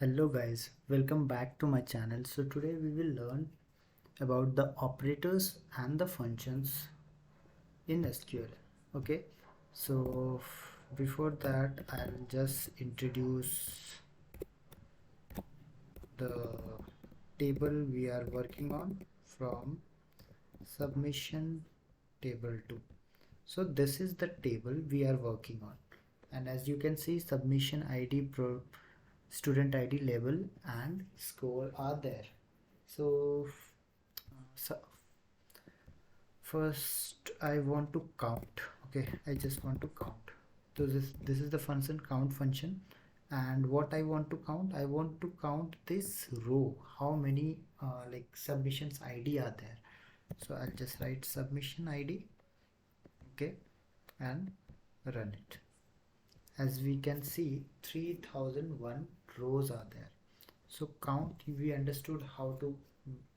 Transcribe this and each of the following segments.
Hello guys, welcome back to my channel. So today we will learn about the operators and the functions in SQL. Okay, so before that I'll just introduce the table we are working on from submission table 2. So this is the table we are working on, and as you can see, submission ID, student ID, label and score are there. So first I want to count. Okay, I just want to count. So this is the function count function, and what I want to count, I want to count this row, how many like submissions ID are there. So I'll just write submission ID. Okay, and run it. As we can see, 3001 rows are there. So count, we understood how to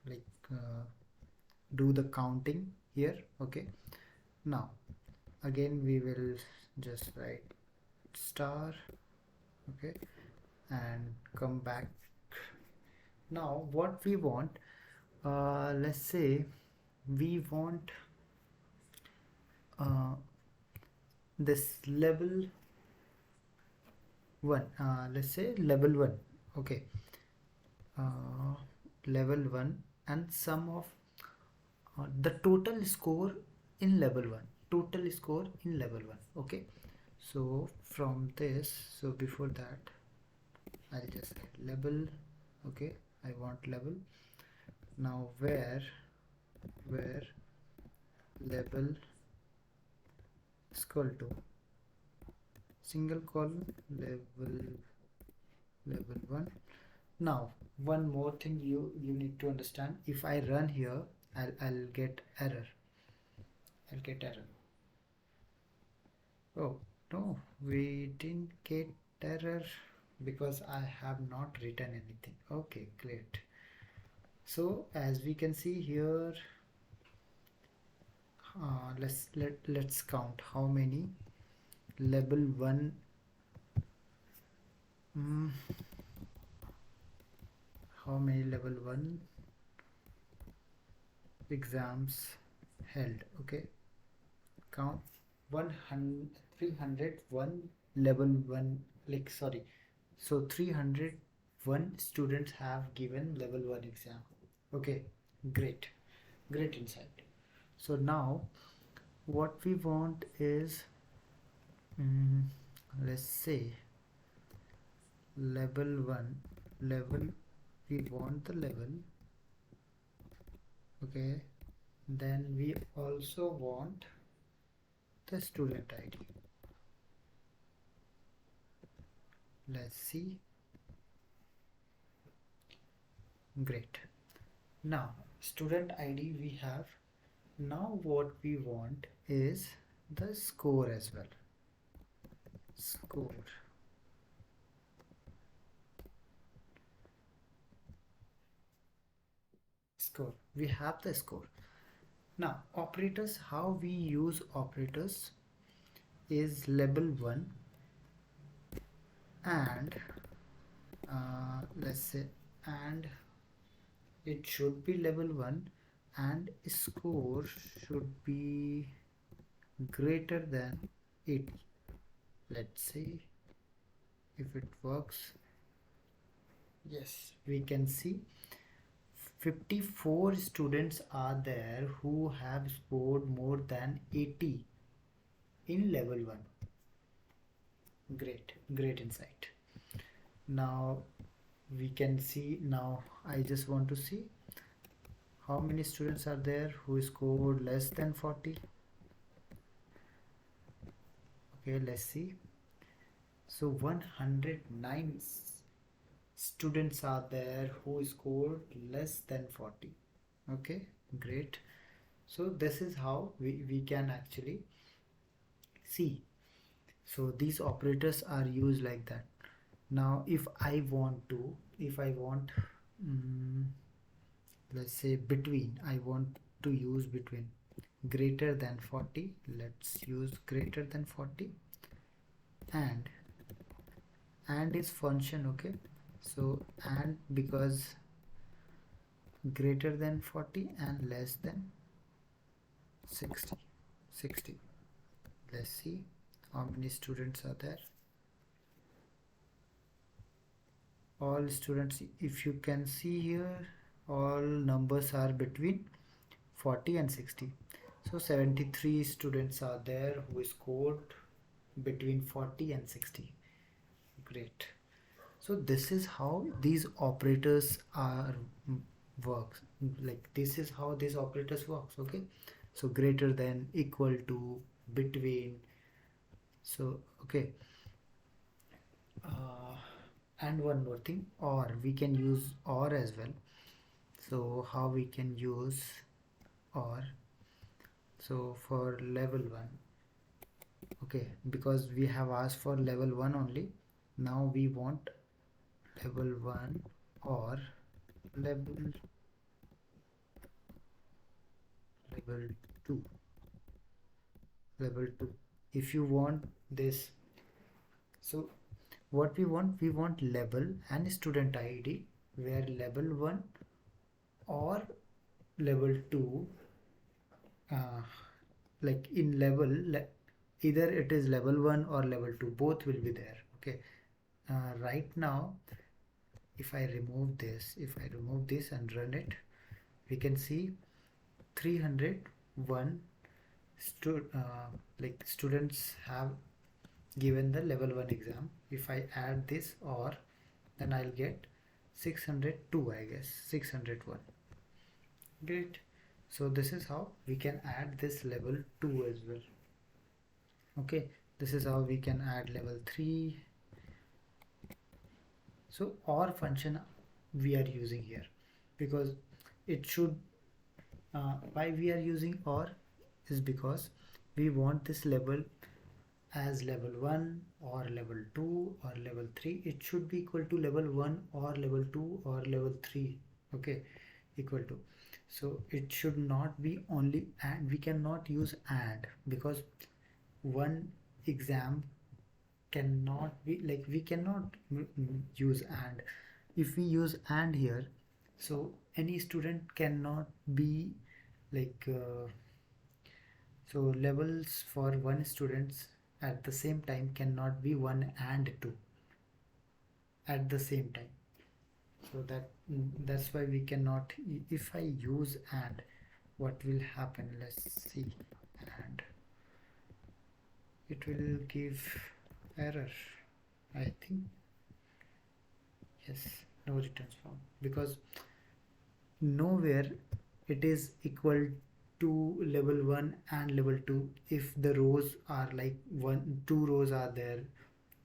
like do the counting here. Okay, now again we will just write star. Okay, and come back. Now what we want, let's say we want this level 1, let's say level 1. Okay, uh, level 1 and sum of the total score in level 1, total score in level 1. Okay, so from this, so before that I'll just level. Okay, I want level. Now where level is equal to single column level 1. Now one more thing you need to understand, if I run here, I'll get error. Oh no, we didn't get error because I have not written anything. Okay, great. So as we can see here, let's count how many level 1 how many level 1 exams held. Okay, count 301 level 1, like sorry, so 301 students have given level 1 exam. Okay, great insight. So now what we want is, let's say level 1 level, we want the level. Okay, then we also want the student ID. Let's see. Great. Now student ID we have. Now what we want is the score as well. Score. We have the score. Now operators, how we use operators is level 1 and let's say, and it should be level 1 and score should be greater than 80. Let's see if it works. Yes, we can see 54 students are there who have scored more than 80 in level 1. Great insight. Now we can see, now I just want to see how many students are there who scored less than 40. Okay, let's see. So 109 students are there who scored less than 40. Okay, great. So this is how we can actually see. So these operators are used like that. Now if I want let's say between, I want to use between greater than 40. Let's use greater than 40 and is function. Okay, So and because greater than 40 and less than 60. 60. Let's see how many students are there. All students, if you can see here, all numbers are between 40 and 60. So 73 students are there who scored between 40 and 60. Great. So this is how these operators are works. Like this is how these operators works. Okay. So greater than, equal to, between. So okay. And one more thing, or we can use or as well. So how we can use or? So for level 1, okay, because we have asked for level 1 only, now we want level 1 or level 2. Level 2 if you want this. So what we want level and student ID, where level 1 or level 2, like in level, either it is level 1 or level 2, both will be there. Okay. Right now if I remove this and run it, we can see 301 like students have given the level 1 exam. If I add this or, then I'll get 602, I guess 601. Great. So this is how we can add this level 2 as well. Okay, this is how we can add level 3. So or function we are using here because it should, why we are using or is because we want this level as level 1 or level 2 or level 3. It should be equal to level 1 or level 2 or level 3. Okay, equal to. So it should not be only, and we cannot use and, because one exam cannot be like, we cannot use and. If we use and here, so any student cannot be like so levels for one students at the same time cannot be 1 and 2 at the same time. So that's why we cannot. If I use and, what will happen, let's see. And it will give error, I think. Yes, no returns found, because nowhere it is equal to level 1 and level 2. If the rows are like 2 rows are there,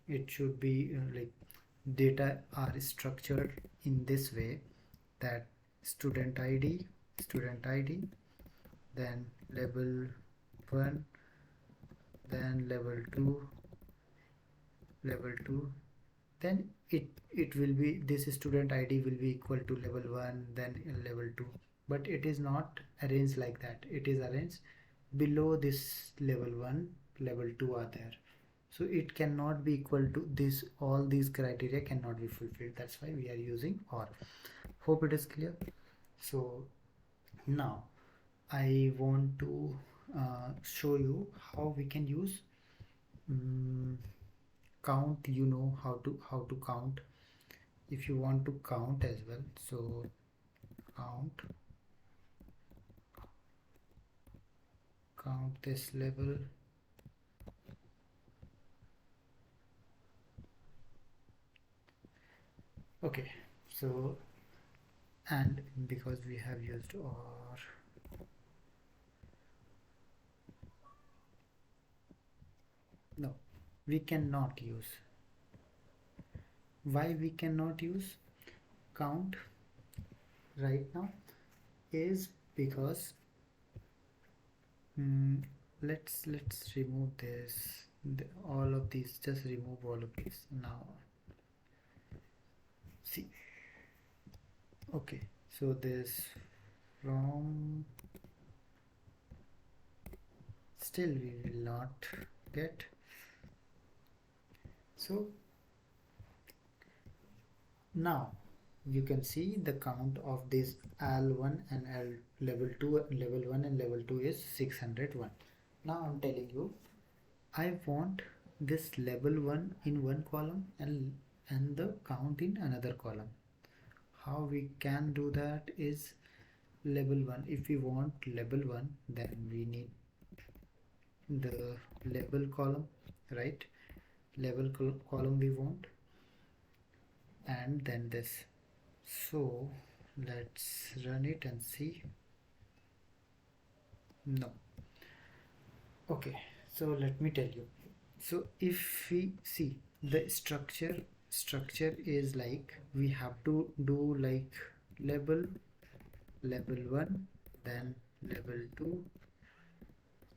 it should be like data are structured in this way, that student id, then level 1, then level 2, then it will be, this student id will be equal to level 1, then level 2. But it is not arranged like that. It is arranged below this level 1, level 2 are there, so it cannot be equal to this. All these criteria cannot be fulfilled. That's why we are using or. Hope it is clear. So now I want to show you how we can use count. You know how to count. If you want to count as well, so count this level. Okay, so, and because we have used or, no, we cannot use. Why we cannot use count right now is because let's remove this, all of these, just remove all of these now. See, okay, so this from, still we will not get. So Now you can see the count of this L1 and L level 2, level 1 and level 2 is 601. Now I'm telling you, I want this level 1 in one column and the count in another column. How we can do that is level 1. If we want level 1, then we need the level column, right? Level column we want, and then this. So let's run it and see. No. Okay, so let me tell you. So if we see the structure is like, we have to do like level 1, then level 2,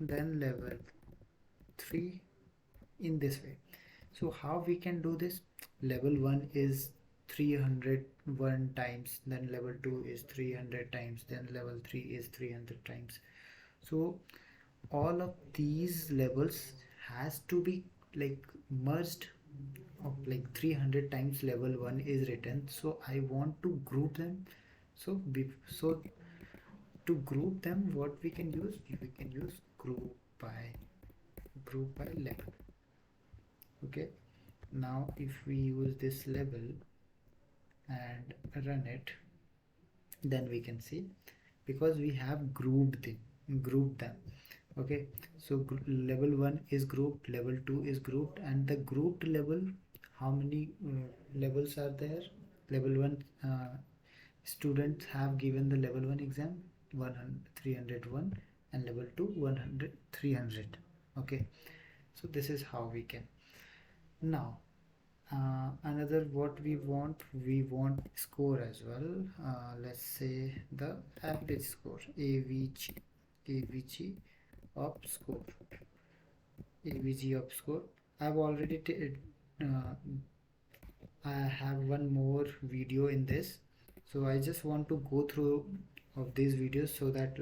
then level 3, in this way. So how we can do this? Level 1 is 301 times, then level 2 is 300 times, then level 3 is 300 times. So all of these levels has to be like merged of like 300 times level 1 is written. So I want to group them. So to group them, what we can use? We can use group by level. Okay, now if we use this level and run it, then we can see, because we have grouped them. Okay, so level 1 is grouped, level 2 is grouped, and the grouped level, how many levels are there? Level 1 students have given the level 1 exam 301, and level 2 100 300. Okay, so this is how we can. Now another, what we want score as well. Let's say the average score, AVG of score, AVG of score. I've already I have one more video in this, so I just want to go through of these videos so that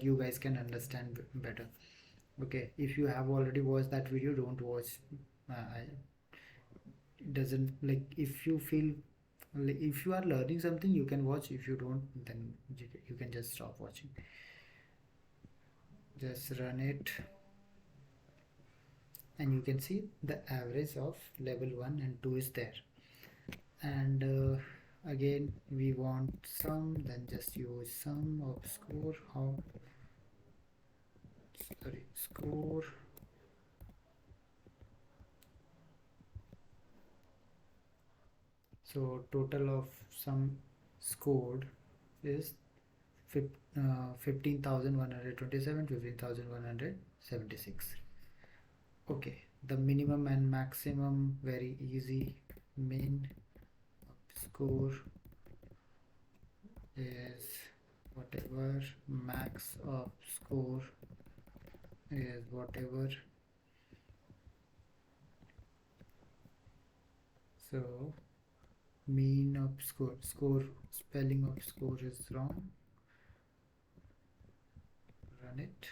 you guys can understand better. Okay, if you have already watched that video, don't watch. It doesn't, like, if you feel like, if you are learning something, you can watch. If you don't, then you can just stop watching. Just run it, and you can see the average of level 1 and 2 is there. And again, we want sum, then just use sum of score. Score. So total of sum scored is 15,127, 15,176. Okay, the minimum and maximum, very easy. Min score is whatever, max of score is whatever. So mean of score, spelling of score is wrong. Run it.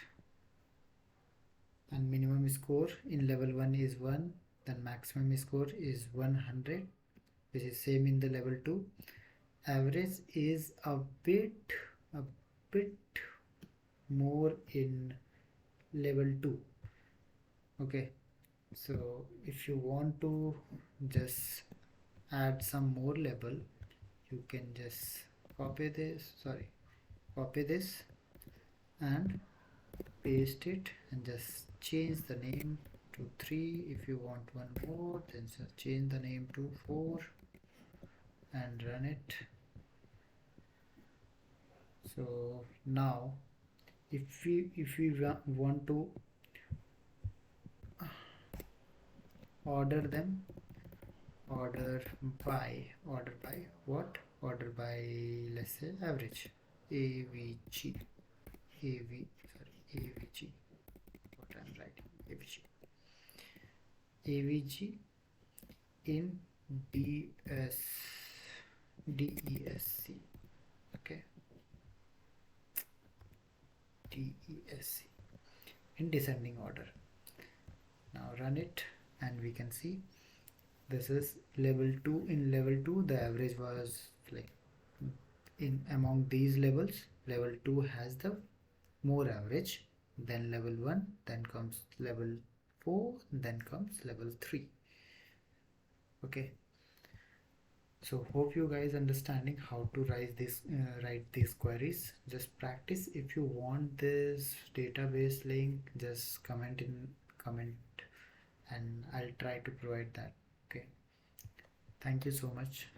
And minimum score in level 1 is 1, then maximum score is 100, which is same in the level 2. Average is a bit more in level 2. Okay, so if you want to just add some more level, you can just copy this and paste it, and just change the name to 3. If you want one more, then just change the name to 4 and run it. So now if we want to order them, order by what? Order by, let's say, average. AVG, what I'm writing, AVG in DESC. Okay, DESC in descending order. Now run it, and we can see This is level 2. In level 2 the average was like, in among these levels, level 2 has the more average, then level 1, then comes level 4, then comes level 3. Okay, so hope you guys understanding how to write these queries. Just practice. If you want this database link, just comment and I'll try to provide that. Okay, thank you so much.